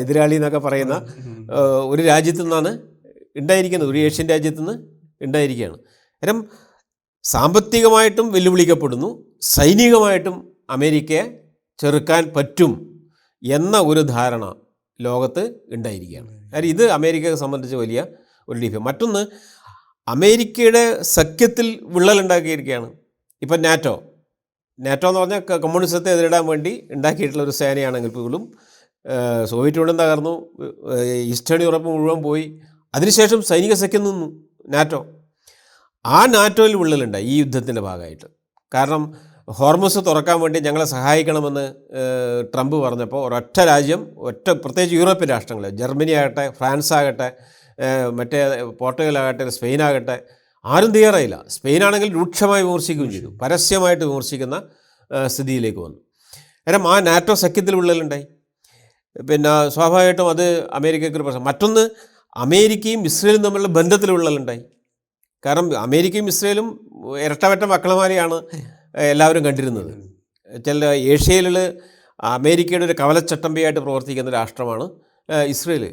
എതിരാളി എന്നൊക്കെ പറയുന്ന ഒരു രാജ്യത്തു നിന്നാണ് ഉണ്ടായിരിക്കുന്നത്, ഒരു ഏഷ്യൻ രാജ്യത്തു നിന്ന് ഉണ്ടായിരിക്കുകയാണ്. കാരണം സാമ്പത്തികമായിട്ടും വെല്ലുവിളിക്കപ്പെടുന്നു, സൈനികമായിട്ടും അമേരിക്കയെ ചെറുക്കാൻ പറ്റും എന്ന ഒരു ധാരണ ലോകത്ത് ഉണ്ടായിരിക്കുകയാണ്. കാരണം ഇത് അമേരിക്കയെ സംബന്ധിച്ച് വലിയ ഒരു ഡിഫി. മറ്റൊന്ന്, അമേരിക്കയുടെ സഖ്യത്തിൽ വിള്ളലുണ്ടാക്കിയിരിക്കുകയാണ്. ഇപ്പം നാറ്റോ എന്ന് പറഞ്ഞാൽ കമ്മ്യൂണിസത്തെ എതിരിടാൻ വേണ്ടി ഉണ്ടാക്കിയിട്ടുള്ള ഒരു സേനയാണെങ്കിൽ പോലും സോവിയറ്റ് യൂണിയൻ തകർന്നു, ഈസ്റ്റേൺ യൂറോപ്പ് മുഴുവൻ പോയി. അതിനുശേഷം സൈനിക സഖ്യം നിന്നു നാറ്റോ. ആ നാറ്റോയിൽ വിള്ളലുണ്ടായി ഈ യുദ്ധത്തിൻ്റെ ഭാഗമായിട്ട്. കാരണം ഹോർമുസ് തുറക്കാൻ വേണ്ടി ഞങ്ങളെ സഹായിക്കണമെന്ന് ട്രംപ് പറഞ്ഞപ്പോൾ ഒരൊറ്റ രാജ്യം, പ്രത്യേകിച്ച് യൂറോപ്യൻ രാഷ്ട്രങ്ങൾ, ജർമ്മനി ആകട്ടെ, ഫ്രാൻസ് ആകട്ടെ, മറ്റേ പോർട്ടുഗലാകട്ടെ, സ്പെയിനാകട്ടെ, ആരും തയ്യാറായില്ല. സ്പെയിനാണെങ്കിൽ രൂക്ഷമായി വിമർശിക്കുകയും ചെയ്തു, പരസ്യമായിട്ട് വിമർശിക്കുന്ന സ്ഥിതിയിലേക്ക് വന്നു. കാരണം ആ നാറ്റോ സഖ്യത്തിൽ വിള്ളലുണ്ടായി. പിന്നെ സ്വാഭാവികമായിട്ടും അത് അമേരിക്കയ്ക്ക് ഒരു പ്രശ്നം. മറ്റൊന്ന്, അമേരിക്കയും ഇസ്രയേലും തമ്മിലുള്ള ബന്ധത്തിൽ വിള്ളലുണ്ടായി. കാരണം അമേരിക്കയും ഇസ്രയേലും ഇരട്ടവറ്റ മക്കളമാരെയാണ് എല്ലാവരും കണ്ടിരുന്നത്. ചില ഏഷ്യയിൽ അമേരിക്കയുടെ ഒരു കവലച്ചട്ടമ്പിയായിട്ട് പ്രവർത്തിക്കുന്ന രാഷ്ട്രമാണ് ഇസ്രയേൽ.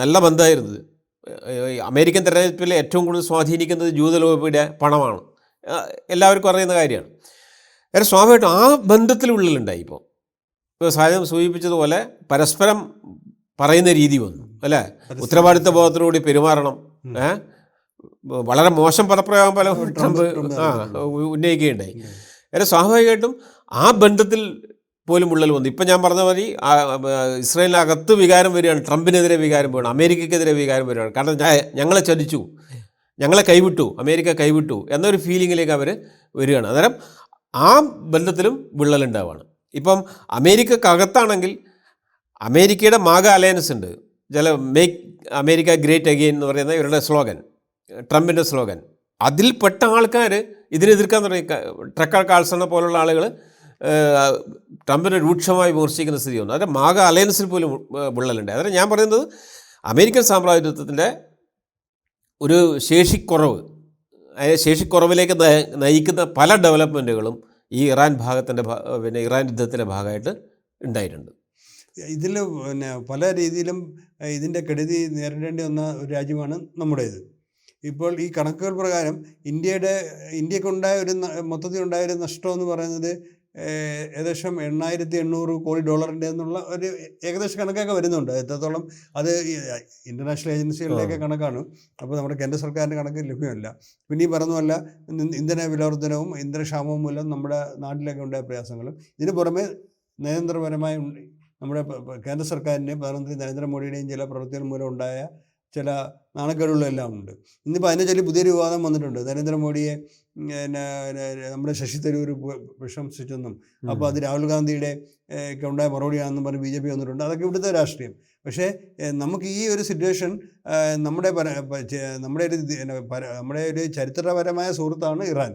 നല്ല ബന്ധമായിരുന്നത്. അമേരിക്കൻ തെരഞ്ഞെടുപ്പിൽ ഏറ്റവും കൂടുതൽ സ്വാധീനിക്കുന്നത് ജൂത ലോബിയുടെ പണമാണ്, എല്ലാവർക്കും അറിയുന്ന കാര്യമാണ്. വേറെ സ്വാഭാവികമായിട്ടും ആ ബന്ധത്തിൽ ഉള്ളിലുണ്ടായി. ഇപ്പോൾ സാധനം സൂചിപ്പിച്ചതുപോലെ പരസ്പരം പറയുന്ന രീതി വന്നു, അല്ലേ? ഉത്തരവാദിത്ത ബോധത്തോടുകൂടി പെരുമാറണം. വളരെ മോശം പദപ്രയോഗം പല ട്രംപ് ഉന്നയിക്കുകയുണ്ടായി. വേറെ സ്വാഭാവികമായിട്ടും ആ ബന്ധത്തിൽ പോലും വിള്ളൽ വന്നു. ഇപ്പം ഞാൻ പറഞ്ഞ മാതിരി ഇസ്രായേലിനകത്ത് വികാരം വരികയാണ്, ട്രംപിനെതിരെ വികാരം വരികയാണ്, അമേരിക്കയ്ക്കെതിരെ വികാരം വരികയാണ്. കാരണം ഞങ്ങളെ ചതിച്ചു, ഞങ്ങളെ കൈവിട്ടു, അമേരിക്ക കൈവിട്ടു എന്നൊരു ഫീലിങ്ങിലേക്ക് അവർ വരികയാണ്. അന്നേരം ആ ബന്ധത്തിലും വിള്ളലുണ്ടാവുകയാണ്. ഇപ്പം അമേരിക്കക്കകത്താണെങ്കിൽ അമേരിക്കയുടെ മാഗ അലയൻസ് ഉണ്ട്, ചില മേക്ക് അമേരിക്ക ഗ്രേറ്റ് അഗെയിൻ എന്ന് പറയുന്ന ഇവരുടെ സ്ലോഗൻ, ട്രംപിൻ്റെ സ്ലോഗൻ. അതിൽപ്പെട്ട ആൾക്കാർ ഇതിനെതിർക്കാൻ തുടങ്ങി. ട്രക്കർ കാൾസണെ പോലുള്ള ആളുകൾ ട്രംപിനെ രൂക്ഷമായി വിമർശിക്കുന്ന സ്ഥിതി വന്നു. അതിൻ്റെ മാഗ അലയൻസിൽ പോലും വിള്ളലുണ്ട്. അതായത് ഞാൻ പറയുന്നത് അമേരിക്കൻ സാമ്രാജ്യത്വത്തിൻ്റെ ഒരു ശേഷിക്കുറവ്, ശേഷിക്കുറവിലേക്ക് നയിക്കുന്ന പല ഡെവലപ്മെൻറ്റുകളും ഈ ഇറാൻ ഇറാൻ യുദ്ധത്തിൻ്റെ ഭാഗമായിട്ട് ഉണ്ടായിട്ടുണ്ട്. ഇതിൽ പല രീതിയിലും ഇതിൻ്റെ കെടുതി നേരിടേണ്ടി വന്ന ഒരു രാജ്യമാണ് നമ്മുടേത്. ഇപ്പോൾ ഈ കണക്കുകൾ പ്രകാരം ഇന്ത്യക്കുണ്ടായ മൊത്തത്തിലുണ്ടായ ഒരു നഷ്ടം എന്ന് പറയുന്നത് ഏകദേശം 8,800 കോടി ഡോളറിൻ്റെ എന്നുള്ള ഒരു ഏകദേശ കണക്കൊക്കെ വരുന്നുണ്ട്. എത്രത്തോളം അത് ഇൻ്റർനാഷണൽ ഏജൻസികളുടെയൊക്കെ കണക്കാണ്. അപ്പോൾ നമ്മുടെ കേന്ദ്ര സർക്കാരിൻ്റെ കണക്ക് ലഭ്യമല്ല. പിന്നെ ഈ പറഞ്ഞതല്ല, ഇന്ധന വിലവർദ്ധനവും ഇന്ധനക്ഷാമവും മൂലം നമ്മുടെ നാട്ടിലൊക്കെ ഉണ്ടായ പ്രയാസങ്ങളും, ഇതിന് പുറമെ നയതന്ത്രപരമായി നമ്മുടെ കേന്ദ്ര സർക്കാരിൻ്റെയും പ്രധാനമന്ത്രി നരേന്ദ്രമോദിയുടെയും ചില പ്രവൃത്തികൾ മൂലം ഉണ്ടായ ചില നാണക്കേടുകളെല്ലാം ഉണ്ട്. ഇന്നിപ്പോൾ അതിനെ ചൊല്ലി പുതിയൊരു വിവാദം വന്നിട്ടുണ്ട്. നരേന്ദ്രമോദിയെ നമ്മുടെ ശശി തരൂർ പ്രശംസിച്ചെന്നും അപ്പോൾ അത് രാഹുൽ ഗാന്ധിയുടെ ഒക്കെ ഉണ്ടായ മറുപടിയാണെന്നും പറഞ്ഞ് BJP വന്നിട്ടുണ്ട്. അതൊക്കെ ഇവിടുത്തെ രാഷ്ട്രീയം. പക്ഷേ നമുക്ക് ഈ ഒരു സിറ്റുവേഷൻ നമ്മുടെ ഒരു ചരിത്രപരമായ സുഹൃത്താണ് ഇറാൻ.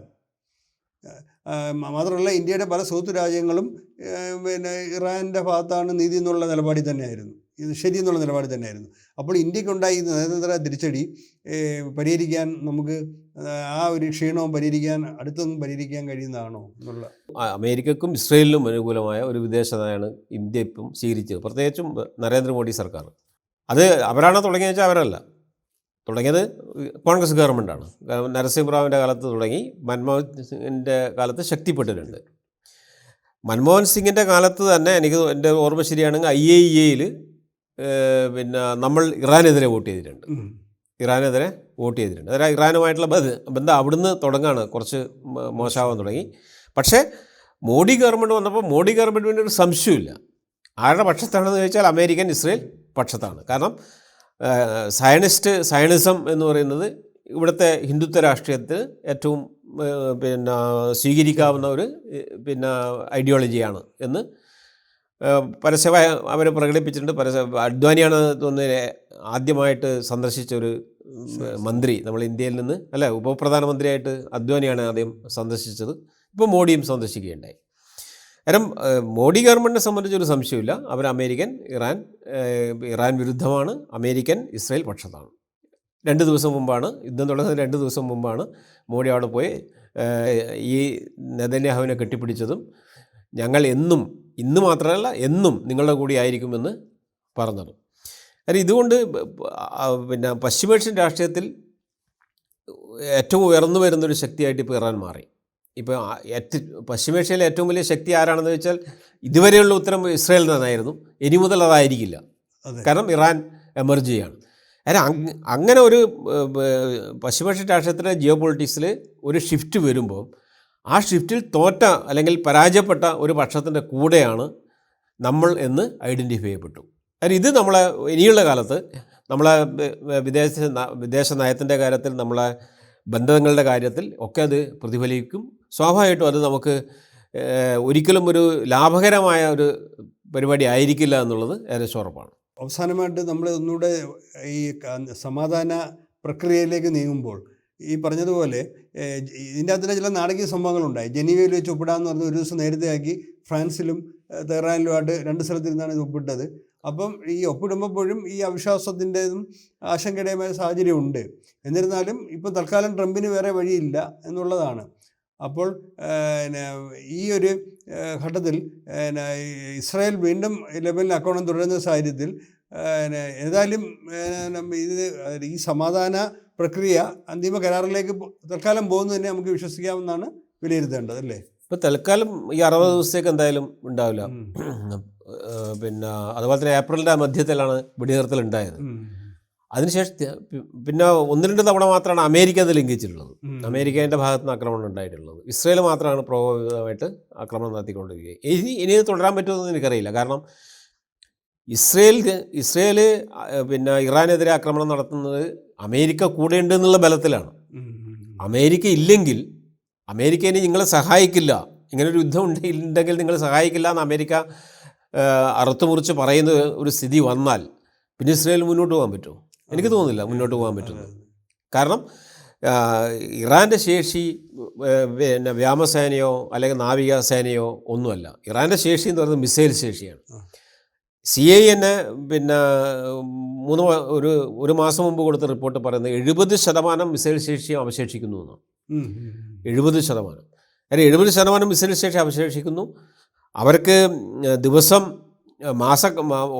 മാത്രമല്ല, ഇന്ത്യയുടെ പല സുഹൃത്ത് രാജ്യങ്ങളും ഇറാൻ്റെ ഭാഗത്താണ് നീതി എന്നുള്ള നിലപാടിൽ തന്നെയായിരുന്നു, ഇത് ശരിയെന്നുള്ള നിലപാടിൽ തന്നെയായിരുന്നു. അപ്പോൾ ഇന്ത്യക്കുണ്ടായി നയതന്ത്ര തിരിച്ചടി പരിഹരിക്കാൻ നമുക്ക് ആ ഒരു ക്ഷീണവും അടുത്തൊന്നും പരിഹരിക്കാൻ കഴിയുന്നതാണോ എന്നുള്ള. അമേരിക്കക്കും ഇസ്രയേലിനും അനുകൂലമായ ഒരു വിദേശ നയമാണ് ഇന്ത്യ ഇപ്പം സ്വീകരിച്ചത്, പ്രത്യേകിച്ചും നരേന്ദ്രമോദി സർക്കാർ. അത് അവരാണ് തുടങ്ങിയെന്ന് വെച്ചാൽ അവരല്ല തുടങ്ങിയത്, കോൺഗ്രസ് ഗവൺമെൻറ്റാണ്. നരസിംഹറാവിൻ്റെ കാലത്ത് തുടങ്ങി, മൻമോഹൻ സിംഗിൻ്റെ കാലത്ത് ശക്തിപ്പെട്ടിട്ടുണ്ട്. മൻമോഹൻ സിംഗിൻ്റെ കാലത്ത് തന്നെ എൻ്റെ ഓർമ്മ ശരിയാണെങ്കിൽ IAEAയിൽ നമ്മൾ ഇറാനെതിരെ വോട്ട് ചെയ്തിട്ടുണ്ട്. അതായത് ഇറാനുമായിട്ടുള്ള ബന്ധം അവിടുന്ന് തുടങ്ങാണ് കുറച്ച് മോശമാവാൻ തുടങ്ങി. പക്ഷേ മോഡി ഗവൺമെൻറ് വന്നപ്പോൾ മോഡി ഗവൺമെൻറ്റിന് ഒരു സംശയമില്ല, ആരുടെ പക്ഷത്താണെന്ന് ചോദിച്ചാൽ അമേരിക്കൻ ഇസ്രയേൽ പക്ഷത്താണ്. കാരണം സയണിസം എന്ന് പറയുന്നത് ഇവിടുത്തെ ഹിന്ദുത്വ രാഷ്ട്രീയത്തിൽ ഏറ്റവും പിന്നെ സ്വീകരിക്കാവുന്ന ഒരു പിന്നെ ഐഡിയോളജിയാണ് എന്ന് പരസ്യമായി അവർ പ്രകടിപ്പിച്ചിട്ടുണ്ട്. അദ്വാനിയാണ് തോന്നുന്നത് ആദ്യമായിട്ട് സന്ദർശിച്ച ഒരു മന്ത്രി നമ്മൾ ഇന്ത്യയിൽ നിന്ന്, അല്ല, ഉപപ്രധാനമന്ത്രിയായിട്ട് അദ്വാനിയാണ് ആദ്യം സന്ദർശിച്ചത്. ഇപ്പോൾ മോഡിയും സന്ദർശിക്കുകയുണ്ടായി. കാരണം മോഡി ഗവൺമെൻറ്റിനെ സംബന്ധിച്ചൊരു സംശയമില്ല, അവർ അമേരിക്കൻ ഇറാൻ വിരുദ്ധമാണ്, അമേരിക്കൻ ഇസ്രയേൽ പക്ഷത്താണ്. 2 ദിവസം മുമ്പാണ് യുദ്ധം തുടങ്ങുന്നത്. 2 ദിവസം മുമ്പാണ് മോഡി അവിടെ പോയി ഈ നെതന്യാഹുവിനെ കെട്ടിപ്പിടിച്ചതും ഞങ്ങൾ എന്നും, ഇന്ന് മാത്രമല്ല എന്നും നിങ്ങളുടെ കൂടി ആയിരിക്കുമെന്ന് പറഞ്ഞത്. കാരണം ഇതുകൊണ്ട് പിന്നെ പശ്ചിമേഷ്യൻ രാഷ്ട്രീയത്തിൽ ഏറ്റവും ഉയർന്നു വരുന്നൊരു ശക്തിയായിട്ട് ഇപ്പോൾ ഇറാൻ മാറി. ഇപ്പോൾ പശ്ചിമേഷ്യയിലെ ഏറ്റവും വലിയ ശക്തി ആരാണെന്ന് വെച്ചാൽ ഇതുവരെയുള്ള ഉത്തരം ഇസ്രയേൽ തന്നെയായിരുന്നു. ഇനി മുതൽ അതായിരിക്കില്ല. കാരണം ഇറാൻ എമർജ് ചെയ്യാണ്. അങ്ങനെ ഒരു പശ്ചിമേഷ്യൻ രാഷ്ട്രീയത്തിലെ ജിയോ പൊളിറ്റിക്സിൽ ഒരു ഷിഫ്റ്റ് വരുമ്പോൾ ആ ഷിഫ്റ്റിൽ തോറ്റ അല്ലെങ്കിൽ പരാജയപ്പെട്ട ഒരു പക്ഷത്തിൻ്റെ കൂടെയാണ് നമ്മൾ എന്ന് ഐഡൻറ്റിഫൈ ചെയ്യപ്പെട്ടു. കാരണം ഇത് നമ്മളെ ഇനിയുള്ള കാലത്ത് നമ്മളെ വിദേശ നയത്തിൻ്റെ കാര്യത്തിൽ, നമ്മളെ ബന്ധങ്ങളുടെ കാര്യത്തിൽ ഒക്കെ അത് പ്രതിഫലിക്കും. സ്വാഭാവികമായിട്ടും അത് നമുക്ക് ഒരിക്കലും ഒരു ലാഭകരമായ ഒരു പരിപാടി ആയിരിക്കില്ല എന്നുള്ളത് ഏകദേശം ഉറപ്പാണ്. അവസാനമായിട്ട് നമ്മൾ ഒന്നുകൂടെ ഈ സമാധാന പ്രക്രിയയിലേക്ക് നീങ്ങുമ്പോൾ ഈ പറഞ്ഞതുപോലെ ഇതിൻ്റെ അകത്തിന് ചില നാടകീയ സംഭവങ്ങളുണ്ടായി. ജനീവയിൽ വെച്ച് ഒപ്പിടാമെന്ന് പറഞ്ഞ് ഒരു ദിവസം നേരത്തെ ആക്കി ഫ്രാൻസിലും തെഹ്റാനിലുമായിട്ട് 2 സ്ഥലത്തിരുന്നാണ് ഇത് ഒപ്പിട്ടത്. അപ്പം ഈ ഒപ്പിടുമ്പോഴും ഈ അവിശ്വാസത്തിൻ്റെതും ആശങ്കയുടെയുമായ സാഹചര്യം ഉണ്ട്. എന്നിരുന്നാലും ഇപ്പോൾ തൽക്കാലം ട്രംപിന് വേറെ വഴിയില്ല എന്നുള്ളതാണ്. അപ്പോൾ ഈ ഒരു ഘട്ടത്തിൽ ഇസ്രായേൽ വീണ്ടും ലെബനിൽ ആക്രമണം തുടരുന്ന സാഹചര്യത്തിൽ ഏതായാലും ഈ സമാധാന പ്രക്രിയ അന്തിമ കരാറിലേക്ക് തൽക്കാലം പോകുന്നതിനെ നമുക്ക് വിശ്വസിക്കാമെന്നാണ് വിലയിരുത്തേണ്ടത്, അല്ലേ? ഇപ്പോൾ തൽക്കാലം ഈ 60 ദിവസത്തേക്ക് എന്തായാലും ഉണ്ടാവില്ല. പിന്നെ അതുപോലെ തന്നെ ഏപ്രിലിൻ്റെ മധ്യത്തിലാണ് വെടിനിർത്തൽ ഉണ്ടായത്. അതിനുശേഷം പിന്നെ 1-2 തവണ മാത്രമാണ് അമേരിക്ക അത് ലംഘിച്ചിട്ടുള്ളത്. അമേരിക്കേൻ്റെ ഭാഗത്ത് നിന്ന് ആക്രമണം ഉണ്ടായിട്ടുള്ളത്. ഇസ്രയേൽ മാത്രമാണ് പ്രകോപിതമായിട്ട് ആക്രമണം നടത്തിക്കൊണ്ടിരിക്കുക. ഇനി ഇത് തുടരാൻ പറ്റുമെന്ന് എനിക്കറിയില്ല. കാരണം ഇസ്രയേൽ പിന്നെ ഇറാനെതിരെ ആക്രമണം നടത്തുന്നത് അമേരിക്ക കൂടെ ഉണ്ട് എന്നുള്ള ബലത്തിലാണ്. അമേരിക്ക ഇല്ലെങ്കിൽ, അമേരിക്ക ഇനി നിങ്ങളെ സഹായിക്കില്ല, ഇങ്ങനൊരു യുദ്ധം ഉണ്ടെങ്കിൽ നിങ്ങൾ സഹായിക്കില്ല എന്ന് അമേരിക്ക അറുത്തുമുറിച്ച് പറയുന്ന ഒരു സ്ഥിതി വന്നാൽ പിന്നെ ഇസ്രയേൽ മുന്നോട്ട് പോകാൻ പറ്റുമോ? എനിക്ക് തോന്നുന്നില്ല മുന്നോട്ട് പോകാൻ പറ്റുന്നത്. കാരണം ഇറാൻ്റെ ശേഷി പിന്നെ വ്യോമസേനയോ അല്ലെങ്കിൽ നാവികസേനയോ ഒന്നുമല്ല. ഇറാൻ്റെ ശേഷി എന്ന് പറയുന്നത് മിസൈൽ ശേഷിയാണ്. CIA പിന്നെ ഒരു മാസം മുമ്പ് കൊടുത്ത റിപ്പോർട്ട് പറയുന്നത് 70% മിസൈൽ ശേഷിയും അവശേഷിക്കുന്നു എന്നാണ്. 70%. അതായത് 70% മിസൈൽ ശേഷി അവശേഷിക്കുന്നു. അവർക്ക്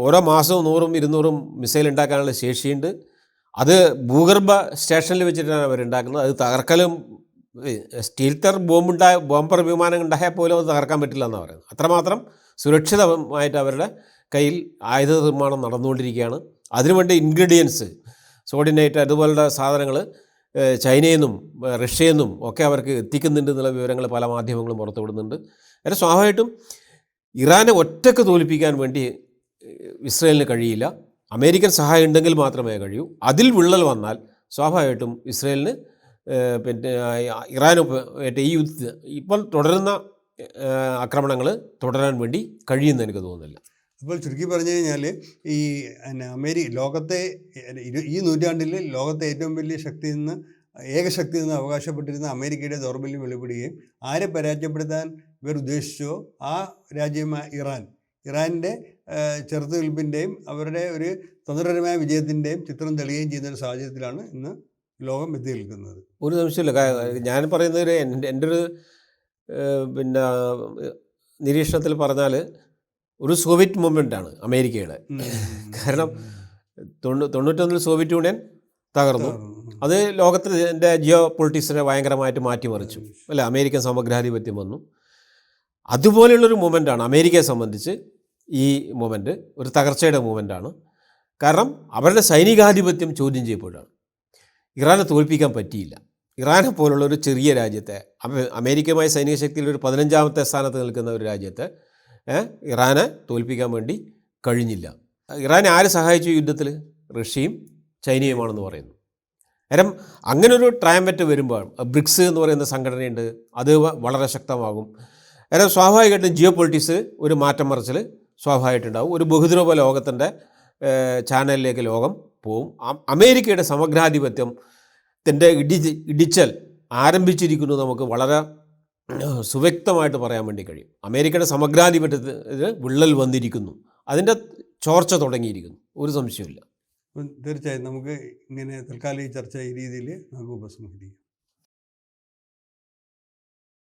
ഓരോ മാസവും 100-200 മിസൈൽ ഉണ്ടാക്കാനുള്ള ശേഷിയുണ്ട്. അത് ഭൂഗർഭ സ്റ്റേഷനിൽ വെച്ചിട്ടാണ് അവരുണ്ടാക്കുന്നത്. അത് തകർക്കലും സ്റ്റീൽത്തർ ബോംബർ വിമാനം ഉണ്ടായാൽ പോലും അത് തകർക്കാൻ പറ്റില്ല എന്നാണ് പറയുന്നത്. അത്രമാത്രം സുരക്ഷിതമായിട്ട് അവരുടെ കയ്യിൽ ആയുധ നിർമ്മാണം നടന്നുകൊണ്ടിരിക്കുകയാണ്. അതിനുവേണ്ടി ഇൻഗ്രീഡിയൻസ്, സോഡിനൈറ്റ് അതുപോലുള്ള സാധനങ്ങൾ ചൈനയിൽ നിന്നും റഷ്യയിൽ നിന്നും ഒക്കെ അവർക്ക് എത്തിക്കുന്നുണ്ട് എന്നുള്ള വിവരങ്ങൾ പല മാധ്യമങ്ങളും പുറത്തുവിടുന്നുണ്ട്. അതിന് സ്വാഭാവികമായിട്ടും ഇറാനെ ഒറ്റക്ക് തോൽപ്പിക്കാൻ വേണ്ടി ഇസ്രയേലിന് കഴിയില്ല. അമേരിക്കൻ സഹായം ഉണ്ടെങ്കിൽ മാത്രമേ കഴിയൂ. അതിൽ വിള്ളൽ വന്നാൽ സ്വാഭാവികമായിട്ടും ഇസ്രയേലിന് പിന്നെ ഇറാനുമായിട്ട് ഈ ഇപ്പോൾ തുടരുന്ന ആക്രമണങ്ങൾ തുടരാൻ വേണ്ടി കഴിയുമെന്ന് എനിക്ക് തോന്നുന്നില്ല. അപ്പോൾ ചുരുക്കി പറഞ്ഞു കഴിഞ്ഞാൽ ഈ ലോകത്തെ ഈ നൂറ്റാണ്ടിൽ ലോകത്തെ ഏറ്റവും വലിയ ഏകശക്തി നിന്ന് അവകാശപ്പെട്ടിരുന്ന അമേരിക്കയുടെ ദൗർബല്യം വെളിപ്പെടുകയും ആരെ പരാജയപ്പെടുത്താൻ ഇവർ ഉദ്ദേശിച്ചോ ആ രാജ്യമായ ഇറാൻ്റെ ചെറുത്തുനിൽപ്പിൻ്റെയും അവരുടെ ഒരു തന്ത്രപരമായ വിജയത്തിൻ്റെയും ചിത്രം തെളിയുകയും ചെയ്യുന്ന ഒരു സാഹചര്യത്തിലാണ് ഇന്ന് ലോകം എത്തി നിൽക്കുന്നത്. ഒരു നിമിഷമില്ല. ഞാൻ പറയുന്നത് എൻ്റെ ഒരു പിന്നെ നിരീക്ഷണത്തിൽ പറഞ്ഞാൽ ഒരു സോവിയറ്റ് മൂവ്മെൻ്റാണ് അമേരിക്കയുടെ. കാരണം 91 സോവിയറ്റ് യൂണിയൻ തകർന്നു. അത് ലോകത്തിൻ്റെ ജിയോ പൊളിറ്റിക്സിനെ ഭയങ്കരമായിട്ട് മാറ്റിമറിച്ചു, അല്ല, അമേരിക്കൻ സമഗ്രാധിപത്യം വന്നു. അതുപോലെയുള്ളൊരു മൂവ്മെൻ്റാണ് അമേരിക്കയെ സംബന്ധിച്ച്. ഈ മൂവ്മെൻറ്റ് ഒരു തകർച്ചയുടെ മൂവ്മെൻ്റാണ്. കാരണം അവരുടെ സൈനികാധിപത്യം ചോദ്യം ചെയ്യപ്പെടുകയാണ്. ഇറാനെ തോൽപ്പിക്കാൻ പറ്റിയില്ല. ഇറാനെ പോലുള്ള ഒരു ചെറിയ രാജ്യത്തെ, അമേരിക്കയുമായി സൈനിക ശക്തിയിൽ ഒരു 15ാമത്തെ സ്ഥാനത്ത് നിൽക്കുന്ന ഒരു രാജ്യത്തെ ഇറാനെ തോൽപ്പിക്കാൻ വേണ്ടി കഴിഞ്ഞില്ല. ഇറാനെ ആര് സഹായിച്ചു യുദ്ധത്തിൽ? റഷ്യയും ചൈനയുമാണെന്ന് പറയുന്നു. കാരണം അങ്ങനൊരു ട്രയംവറ്റ് വരുമ്പോൾ ബ്രിക്സ് എന്ന് പറയുന്ന സംഘടനയുണ്ട്, അത് വളരെ ശക്തമാകും. കാരണം സ്വാഭാവികമായിട്ടും ജിയോ പൊളിറ്റിക്സ് ഒരു മാറ്റം മറിച്ചൽ സ്വാഭാവികമായിട്ടുണ്ടാകും. ഒരു ബഹുദ്രൂപ ലോകത്തിൻ്റെ ചാനലിലേക്ക് ലോകം പോവും. അമേരിക്കയുടെ സമഗ്രാധിപത്യത്തിൻ്റെ ഇടിച്ചൽ ആരംഭിച്ചിരിക്കുന്നു നമുക്ക് വളരെ സുവ്യക്തമായിട്ട് പറയാൻ വേണ്ടി കഴിയും. അമേരിക്കയുടെ സമഗ്രാധിപത്യത്തിന് വിള്ളൽ വന്നിരിക്കുന്നു, അതിൻ്റെ ചോർച്ച തുടങ്ങിയിരിക്കുന്നു, ഒരു സംശയമില്ല. തീർച്ചയായും നമുക്ക് ഇങ്ങനെ തൽക്കാലം ഈ ചർച്ച ഈ രീതിയിൽ നമുക്ക് ഉപസംഹരിക്കാം.